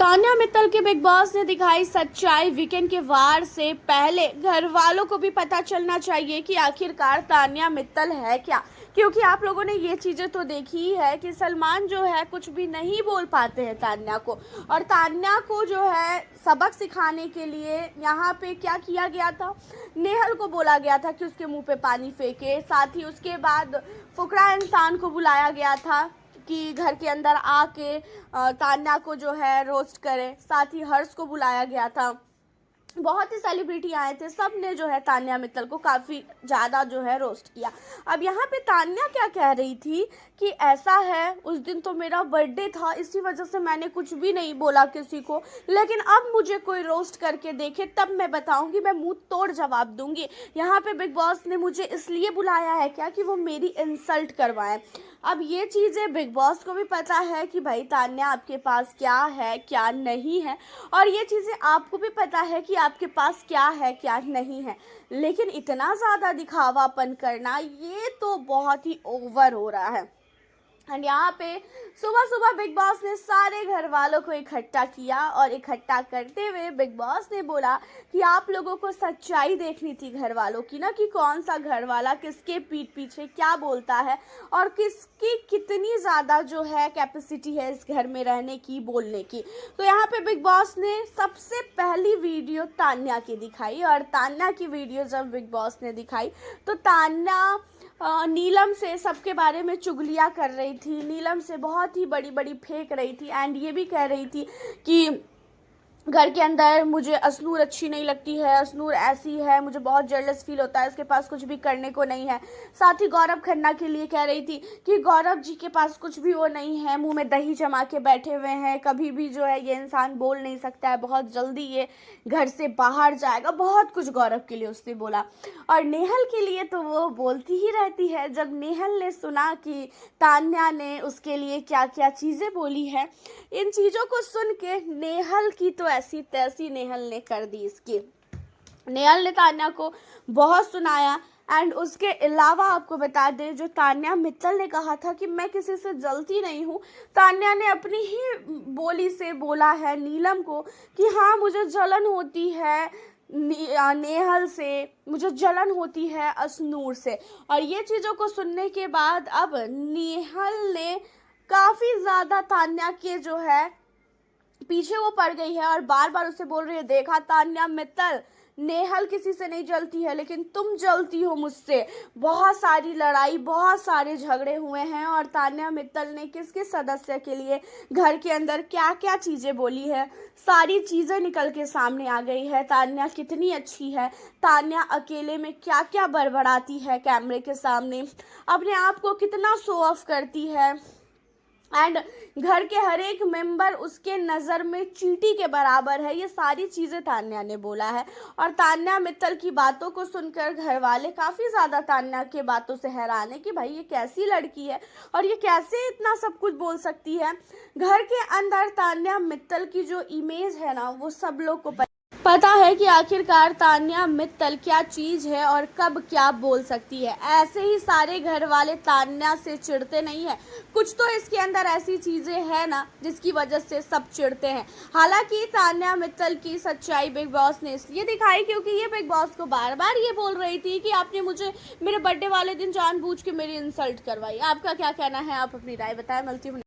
तान्या मित्तल के big boss ने दिखाई सच्चाई। वीकेंड के वार से पहले घर वालों को भी पता चलना चाहिए कि आखिरकार तान्या मित्तल है क्या, क्योंकि आप लोगों ने ये चीज़ें तो देखी ही है कि सलमान जो है कुछ भी नहीं बोल पाते हैं तान्या को, और तान्या को जो है सबक सिखाने के लिए यहाँ पे क्या किया गया था, नेहल को बोला गया था कि उसके मुंह पे पानी फेंके। साथ ही उसके बाद फुकरा इंसान को बुलाया गया था कि घर के अंदर आके तान्या को जो है रोस्ट करे। साथ ही हर्ष को बुलाया गया था, बहुत ही सेलिब्रिटी आए थे, सब ने जो है तान्या मित्तल को काफ़ी ज़्यादा जो है रोस्ट किया। अब यहाँ पे तान्या क्या कह रही थी कि ऐसा है, उस दिन तो मेरा बर्थडे था, इसी वजह से मैंने कुछ भी नहीं बोला किसी को, लेकिन अब मुझे कोई रोस्ट करके देखे तब मैं बताऊंगी, मैं मुंह तोड़ जवाब दूंगी। यहाँ पे बिग बॉस ने मुझे इसलिए बुलाया है क्या कि वो मेरी इंसल्ट करवाएं। अब ये चीज़ें बिग बॉस को भी पता है कि भाई तान्या आपके पास क्या है क्या नहीं है, और ये चीज़ें आपको भी पता है कि आपके पास क्या है क्या नहीं है, लेकिन इतना ज़्यादा दिखावापन करना ये तो बहुत ही ओवर हो रहा है। एंड यहाँ पे सुबह सुबह बिग बॉस ने सारे घर वालों को इकट्ठा किया, और इकट्ठा करते हुए बिग बॉस ने बोला कि आप लोगों को सच्चाई देखनी थी घर वालों की, ना कि कौन सा घर वाला किसके पीठ पीछे क्या बोलता है और किसकी कितनी ज़्यादा जो है कैपेसिटी है इस घर में रहने की, बोलने की। तो यहाँ पे बिग बॉस ने सबसे पहली वीडियो तान्या की दिखाई, और तान्या की वीडियो जब बिग बॉस ने दिखाई तो तान्या नीलम से सबके बारे में चुगलियाँ कर रही थी, नीलम से बहुत ही बड़ी बड़ी फेंक रही थी, एंड ये भी कह रही थी कि घर के अंदर मुझे असनूर अच्छी नहीं लगती है, असनूर ऐसी है, मुझे बहुत जेलस फील होता है, इसके पास कुछ भी करने को नहीं है। साथ ही गौरव खन्ना के लिए कह रही थी कि गौरव जी के पास कुछ भी वो नहीं है, मुंह में दही जमा के बैठे हुए हैं, कभी भी जो है ये इंसान बोल नहीं सकता है, बहुत जल्दी ये घर से बाहर जाएगा, बहुत कुछ गौरव के लिए उसने बोला। और नेहल के लिए तो वो बोलती ही रहती है। जब नेहल ने सुना कि तान्या ने उसके लिए क्या क्या चीज़ें बोली है, इन चीज़ों को सुन के नेहल की तो ऐसी तैसी नेहल ने कर दी इसकी। नेहल ने तान्या को बहुत सुनाया, एंड उसके अलावा आपको बता दें, जो तान्या मित्तल ने कहा था कि मैं किसी से जलती नहीं हूँ, तान्या ने अपनी ही बोली से बोला है नीलम को कि हाँ मुझे जलन होती है नेहल से, मुझे जलन होती है असनूर से। और ये चीज़ों को सुनने के बाद अब नेहल ने काफ़ी ज़्यादा तान्या के जो है पीछे वो पड़ गई है, और बार बार उसे बोल रही है, देखा तान्या मित्तल, नेहल किसी से नहीं जलती है लेकिन तुम जलती हो मुझसे। बहुत सारी लड़ाई, बहुत सारे झगड़े हुए हैं, और तान्या मित्तल ने किस किस सदस्य के लिए घर के अंदर क्या क्या चीज़ें बोली है, सारी चीज़ें निकल के सामने आ गई है। तान्या कितनी अच्छी है, तान्या अकेले में क्या क्या बड़बड़ाती है कैमरे के सामने, अपने आप को कितना शो ऑफ करती है, एंड घर के हर एक मेंबर उसके नज़र में चींटी के बराबर है। ये सारी चीज़ें तान्या ने बोला है, और तान्या मित्तल की बातों को सुनकर घर वाले काफ़ी ज़्यादा तान्या के बातों से हैरान है कि भाई ये कैसी लड़की है और ये कैसे इतना सब कुछ बोल सकती है। घर के अंदर तान्या मित्तल की जो इमेज है ना, वो सब लोग को पता है कि आखिरकार तान्या मित्तल क्या चीज़ है और कब क्या बोल सकती है। ऐसे ही सारे घर वाले तान्या से चिढ़ते नहीं है, कुछ तो इसके अंदर ऐसी चीज़ें हैं ना जिसकी वजह से सब चिढ़ते हैं। हालांकि तान्या मित्तल की सच्चाई बिग बॉस ने इसलिए दिखाई क्योंकि ये बिग बॉस को बार बार ये बोल रही थी कि आपने मुझे मेरे बर्थडे वाले दिन जानबूझ के मेरी इंसल्ट करवाई। आपका क्या कहना है, आप अपनी राय बताएं। मिलती हूँ।